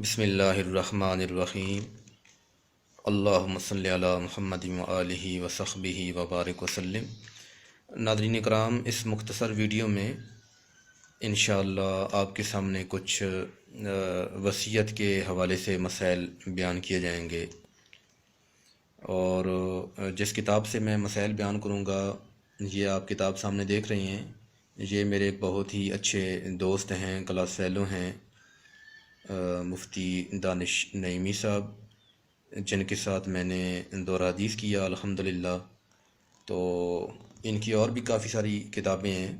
بسم اللہ الرحمن الرحیم۔ اللہم صلی علی محمد وآلہ وصحبہ وبارک وسلم۔ ناظرین اکرام، اس مختصر ویڈیو میں انشاءاللہ آپ کے سامنے کچھ وصیت کے حوالے سے مسائل بیان کیے جائیں گے، اور جس کتاب سے میں مسائل بیان کروں گا یہ آپ کتاب سامنے دیکھ رہے ہیں۔ یہ میرے ایک بہت ہی اچھے دوست ہیں، کلاس فیلو ہیں، مفتی دانش نعیمی صاحب، جن کے ساتھ میں نے دورہ حدیث کیا الحمدللہ۔ تو ان کی اور بھی کافی ساری کتابیں ہیں۔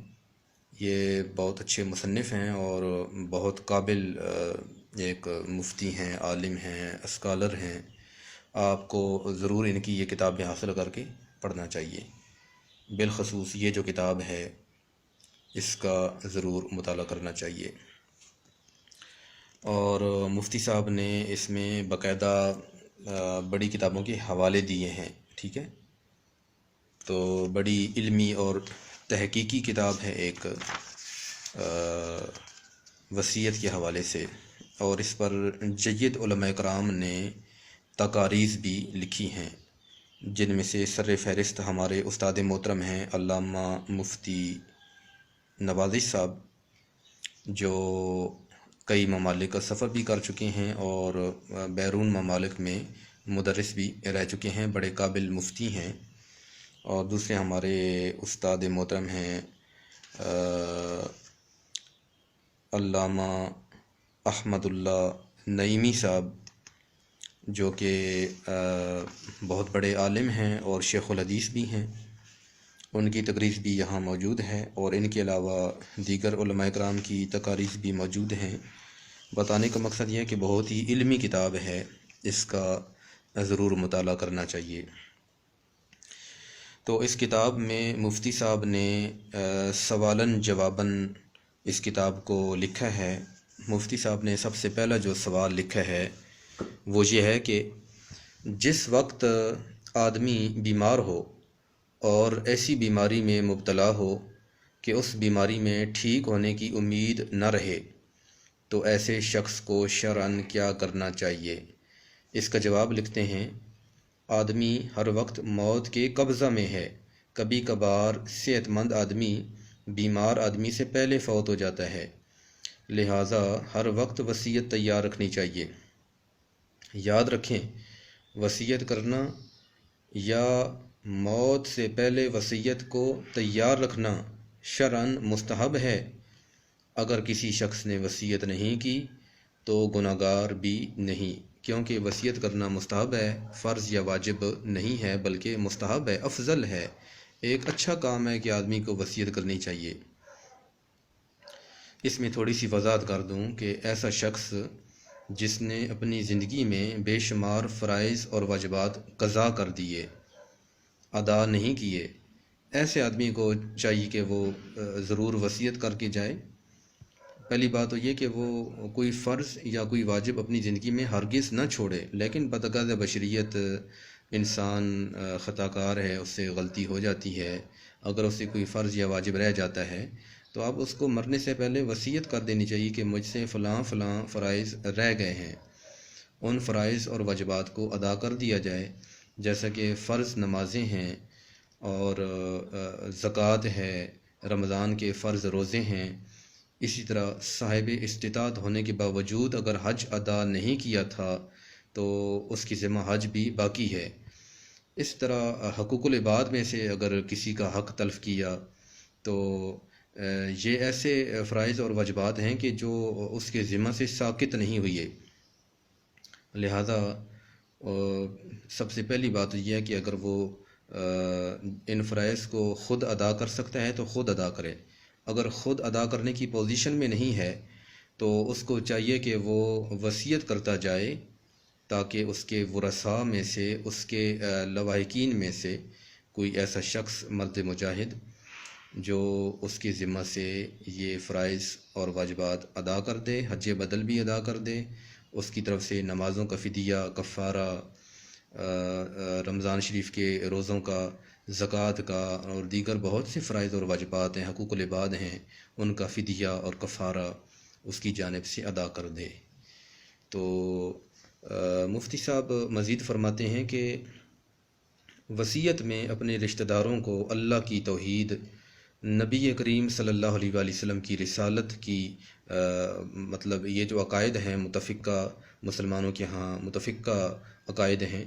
یہ بہت اچھے مصنف ہیں اور بہت قابل ایک مفتی ہیں، عالم ہیں، اسکالر ہیں۔ آپ کو ضرور ان کی یہ کتابیں حاصل کر کے پڑھنا چاہیے۔ بالخصوص یہ جو کتاب ہے اس کا ضرور مطالعہ کرنا چاہیے۔ اور مفتی صاحب نے اس میں باقاعدہ بڑی کتابوں کے حوالے دیے ہیں، ٹھیک ہے۔ تو بڑی علمی اور تحقیقی کتاب ہے ایک وصیت کے حوالے سے، اور اس پر جید علماء کرام نے تقاریض بھی لکھی ہیں، جن میں سے سر فہرست ہمارے استاد محترم ہیں علامہ مفتی نوازش صاحب، جو کئی ممالک کا سفر بھی کر چکے ہیں اور بیرون ممالک میں مدرس بھی رہ چکے ہیں، بڑے قابل مفتی ہیں۔ اور دوسرے ہمارے استاد محترم ہیں علامہ احمد اللہ نعیمی صاحب، جو کہ بہت بڑے عالم ہیں اور شیخ الحدیث بھی ہیں۔ ان کی تقریض بھی یہاں موجود ہے، اور ان کے علاوہ دیگر علماء کرام کی تقاریض بھی موجود ہیں۔ بتانے کا مقصد یہ ہے کہ بہت ہی علمی کتاب ہے، اس کا ضرور مطالعہ کرنا چاہیے۔ تو اس کتاب میں مفتی صاحب نے سوالن جواباً اس کتاب کو لکھا ہے۔ مفتی صاحب نے سب سے پہلا جو سوال لکھا ہے وہ یہ ہے کہ جس وقت آدمی بیمار ہو اور ایسی بیماری میں مبتلا ہو کہ اس بیماری میں ٹھیک ہونے کی امید نہ رہے، تو ایسے شخص کو شرعاً کیا کرنا چاہیے؟ اس کا جواب لکھتے ہیں، آدمی ہر وقت موت کے قبضہ میں ہے۔ کبھی کبھار صحت مند آدمی بیمار آدمی سے پہلے فوت ہو جاتا ہے، لہٰذا ہر وقت وصیت تیار رکھنی چاہیے۔ یاد رکھیں، وصیت کرنا یا موت سے پہلے وصیت کو تیار رکھنا شرعاً مستحب ہے۔ اگر کسی شخص نے وصیت نہیں کی تو گناہگار بھی نہیں، کیونکہ وصیت کرنا مستحب ہے، فرض یا واجب نہیں ہے، بلکہ مستحب ہے، افضل ہے، ایک اچھا کام ہے کہ آدمی کو وصیت کرنی چاہیے۔ اس میں تھوڑی سی وضاحت کر دوں کہ ایسا شخص جس نے اپنی زندگی میں بے شمار فرائض اور واجبات قضا کر دیے، ادا نہیں کیے، ایسے آدمی کو چاہیے کہ وہ ضرور وصیت کر کے جائے۔ پہلی بات تو یہ کہ وہ کوئی فرض یا کوئی واجب اپنی زندگی میں ہرگز نہ چھوڑے، لیکن بتقاضۂ بشریت انسان خطا کار ہے، اس سے غلطی ہو جاتی ہے۔ اگر اس سے کوئی فرض یا واجب رہ جاتا ہے تو آپ اس کو مرنے سے پہلے وصیت کر دینی چاہیے کہ مجھ سے فلاں فلاں فرائض رہ گئے ہیں، ان فرائض اور واجبات کو ادا کر دیا جائے، جیسا کہ فرض نمازیں ہیں اور زکوٰۃ ہے، رمضان کے فرض روزے ہیں۔ اسی طرح صاحب استطاعت ہونے کے باوجود اگر حج ادا نہیں کیا تھا تو اس کی ذمہ حج بھی باقی ہے۔ اس طرح حقوق العباد میں سے اگر کسی کا حق تلف کیا تو یہ ایسے فرائض اور واجبات ہیں کہ جو اس کے ذمہ سے ساقط نہیں ہوئے، لہذا سب سے پہلی بات یہ ہے کہ اگر وہ ان فرائض کو خود ادا کر سکتا ہے تو خود ادا کرے۔ اگر خود ادا کرنے کی پوزیشن میں نہیں ہے تو اس کو چاہیے کہ وہ وصیت کرتا جائے، تاکہ اس کے ورثاء میں سے، اس کے لواحقین میں سے کوئی ایسا شخص مرد مجاہد جو اس کی ذمہ سے یہ فرائض اور واجبات ادا کر دے، حج بدل بھی ادا کر دے، اس کی طرف سے نمازوں کا فدیہ، کفارہ، رمضان شریف کے روزوں کا، زکوٰۃ کا، اور دیگر بہت سے فرائض اور واجبات ہیں، حقوق العباد ہیں، ان کا فدیہ اور کفارہ اس کی جانب سے ادا کر دے۔ تو مفتی صاحب مزید فرماتے ہیں کہ وصیت میں اپنے رشتہ داروں کو اللہ کی توحید، نبی کریم صلی اللہ علیہ وآلہ وسلم کی رسالت کی مطلب یہ جو عقائد ہیں متفقہ مسلمانوں کے ہاں متفقہ عقائد ہیں،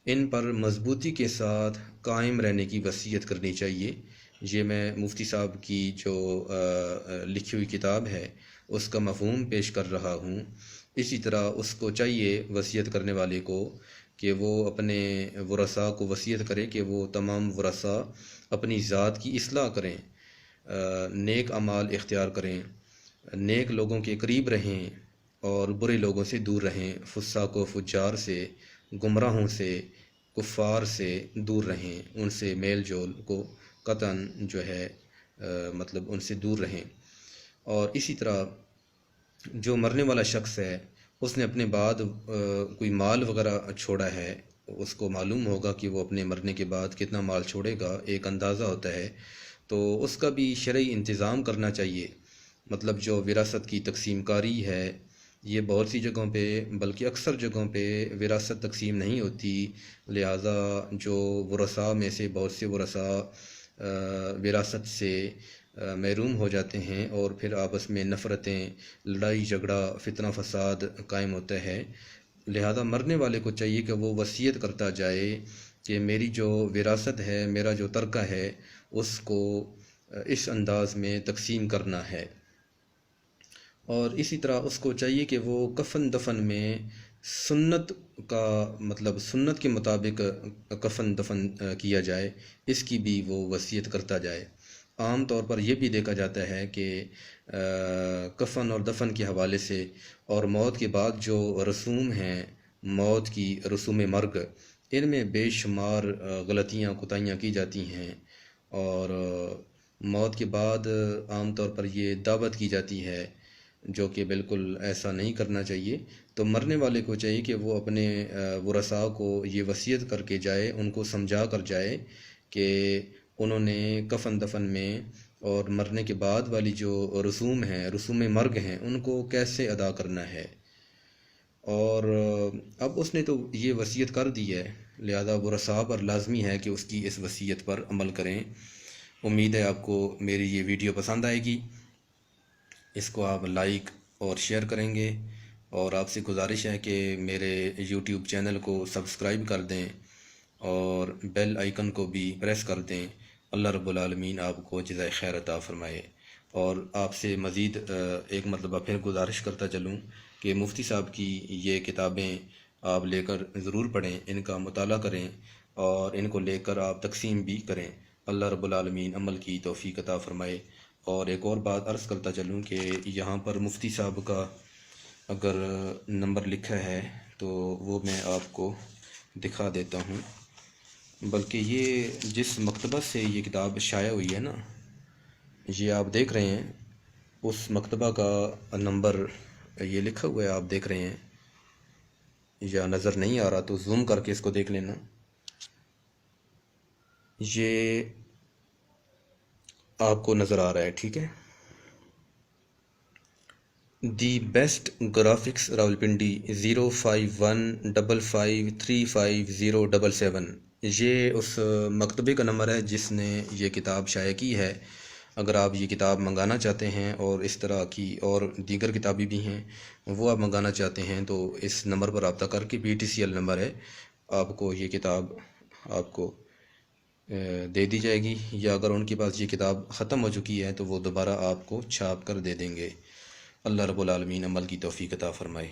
ان پر مضبوطی کے ساتھ قائم رہنے کی وصیت کرنی چاہیے۔ یہ میں مفتی صاحب کی جو لکھی ہوئی کتاب ہے اس کا مفہوم پیش کر رہا ہوں۔ اسی طرح اس کو چاہیے وصیت کرنے والے کو کہ وہ اپنے ورثاء کو وصیت کرے کہ وہ تمام ورثاء اپنی ذات کی اصلاح کریں، نیک اعمال اختیار کریں، نیک لوگوں کے قریب رہیں اور برے لوگوں سے دور رہیں، فساق و فجار سے، گمراہوں سے، کفار سے دور رہیں، ان سے میل جول کو قطعاً جو ہے مطلب ان سے دور رہیں۔ اور اسی طرح جو مرنے والا شخص ہے اس نے اپنے بعد کوئی مال وغیرہ چھوڑا ہے، اس کو معلوم ہوگا کہ وہ اپنے مرنے کے بعد کتنا مال چھوڑے گا، ایک اندازہ ہوتا ہے، تو اس کا بھی شرعی انتظام کرنا چاہیے۔ مطلب جو وراثت کی تقسیم کاری ہے یہ بہت سی جگہوں پہ بلکہ اکثر جگہوں پہ وراثت تقسیم نہیں ہوتی، لہٰذا جو ورثاء میں سے بہت سے ورثاء وراثت سے محروم ہو جاتے ہیں اور پھر آپس میں نفرتیں، لڑائی جھگڑا، فتنہ فساد قائم ہوتا ہے۔ لہذا مرنے والے کو چاہیے کہ وہ وصیت کرتا جائے کہ میری جو وراثت ہے، میرا جو ترکہ ہے، اس کو اس انداز میں تقسیم کرنا ہے۔ اور اسی طرح اس کو چاہیے کہ وہ کفن دفن میں سنت کا مطلب سنت کے مطابق کفن دفن کیا جائے، اس کی بھی وہ وصیت کرتا جائے۔ عام طور پر یہ بھی دیکھا جاتا ہے کہ کفن اور دفن کے حوالے سے اور موت کے بعد جو رسوم ہیں، موت کی رسوم مرگ، ان میں بے شمار غلطیاں کوتاہیاں کی جاتی ہیں، اور موت کے بعد عام طور پر یہ دعوت کی جاتی ہے جو کہ بالکل ایسا نہیں کرنا چاہیے۔ تو مرنے والے کو چاہیے کہ وہ اپنے ورثاء کو یہ وصیت کر کے جائے، ان کو سمجھا کر جائے کہ انہوں نے کفن دفن میں اور مرنے کے بعد والی جو رسوم ہیں، رسوم مرگ ہیں، ان کو کیسے ادا کرنا ہے۔ اور اب اس نے تو یہ وصیت کر دی ہے، لہذا ورثاء پر لازمی ہے کہ اس کی اس وصیت پر عمل کریں۔ امید ہے آپ کو میری یہ ویڈیو پسند آئے گی، اس کو آپ لائک اور شیئر کریں گے، اور آپ سے گزارش ہے کہ میرے یوٹیوب چینل کو سبسکرائب کر دیں اور بیل آئیکن کو بھی پریس کر دیں۔ اللہ رب العالمین آپ کو جزائے خیر عطا فرمائے۔ اور آپ سے مزید ایک مرتبہ پھر گزارش کرتا چلوں کہ مفتی صاحب کی یہ کتابیں آپ لے کر ضرور پڑھیں، ان کا مطالعہ کریں اور ان کو لے کر آپ تقسیم بھی کریں۔ اللہ رب العالمین عمل کی توفیق عطا فرمائے۔ اور ایک اور بات عرض کرتا چلوں کہ یہاں پر مفتی صاحب کا اگر نمبر لکھا ہے تو وہ میں آپ کو دکھا دیتا ہوں، بلکہ یہ جس مکتبہ سے یہ کتاب شائع ہوئی ہے نا، یہ آپ دیکھ رہے ہیں، اس مکتبہ کا نمبر یہ لکھا ہوا ہے، آپ دیکھ رہے ہیں، یا نظر نہیں آ رہا تو زوم کر کے اس کو دیکھ لینا۔ یہ آپ کو نظر آ رہا ہے، ٹھیک ہے؟ دی بیسٹ گرافکس راولپنڈی 0515535077، یہ اس مکتبے کا نمبر ہے جس نے یہ کتاب شائع کی ہے۔ اگر آپ یہ کتاب منگانا چاہتے ہیں اور اس طرح کی اور دیگر کتابیں بھی ہیں وہ آپ منگانا چاہتے ہیں تو اس نمبر پر رابطہ کر کے BTCL نمبر ہے، آپ کو یہ کتاب آپ کو دے دی جائے گی، یا اگر ان کے پاس یہ کتاب ختم ہو چکی ہے تو وہ دوبارہ آپ کو چھاپ کر دے دیں گے۔ اللہ رب العالمین عمل کی توفیق عطا فرمائے۔